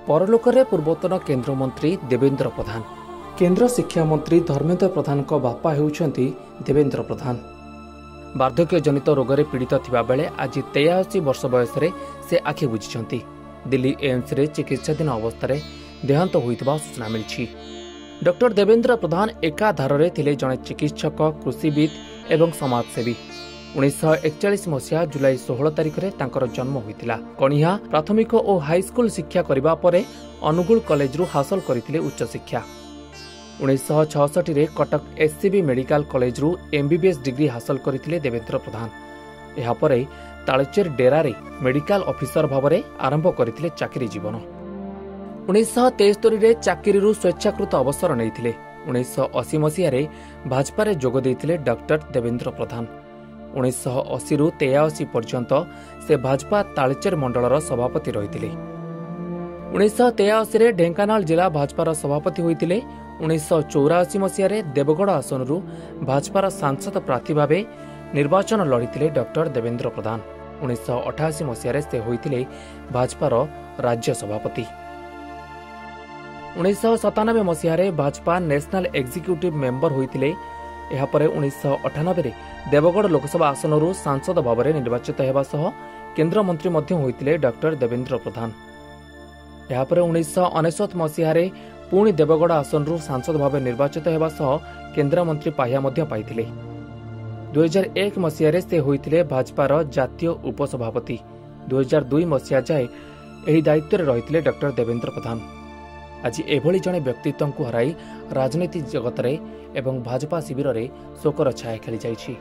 परलोकरे पूर्वतन केन्द्रमंत्री देवेंद्र प्रधान। केन्द्र शिक्षा मंत्री धर्मेन्द्र प्रधान को बापा हेउछंती देवेंद्र प्रधान। वार्धक्य जनित रोग में पीड़ित थिबा बेले आज 83 वर्ष बयस से आखि बुझिछंती। दिल्ली एम्स रे चिकित्साधीन अवस्था देहांत होइतबा सूचना मिली। डॉक्टर देवेंद्र प्रधान एकाधार थिले जड़े चिकित्सक, कृषिविद एवं समाजसेवी। 1941 मसीहा जुलाई 16 तारिख में तांकर जन्म होइतिला। कणिहा प्राथमिक और हाईस्कूल शिक्षा करिबा परे अनुगुल कॉलेज रु हासिल करथिले उच्च शिक्षा। 1966 रे कटक एससीबी मेडिकल कॉलेज रु एमबीबीएस डिग्री हासिल करथिले देवेंद्र प्रधान। एहा परे तालचेर डेरा रे मेडिकल ऑफिसर भावरे आरंभ करथिले चाकरी जीवन। 1973 रे चाकरी स्वेच्छाकृत अवसर नैथिले। 1980 मसीह रे भाजपा रे जोग देइथिले डॉक्टर देवेंद्र प्रधान। 1980 रु 83 पर्यंत से भाजपा तालचेर मंडलर सभापति रहिथिले। 1983 रे ढेंकानाल जिला भाजपार सभापति होइथिले। 1984 मसीह रे देवगढ़ आसन रु भाजपार सांसद प्रार्थी भावे निर्वाचन लड़िथिले डॉक्टर देवेंद्र प्रधान। 1988 मसीह रे से होइथिले भाजपार राज्य सभापति। 1997 मसीह रे भाजपा नेशनल एग्जीक्यूटिव मेंबर होइथिले। एहा परे 1998 रे देवगढ़ लोकसभा आसन रु सांसद भाव में निर्वाचित हेबा सह केन्द्र मंत्री मध्य होइथिले डॉक्टर देवेंद्र प्रधान। एहा परे 1999 मसीह रे पुणी देवगढ़ आसन रु सांसद भाव निर्वाचित हेबा सह केन्द्र मंत्री पाह्या मध्य पाइथिले। 2001 मसीह रे से होइथिले भाजपार जातीय उपसभापति। 2002 मसीहा जाए एही दायित्व रे रहिथिले डॉक्टर देवेंद्र प्रधान। आज एभली जड़े व्यक्तित्व को हराई राजनीति जगत रे एवं भाजपा शिविर रे शोकर छाया खेली जाइछि।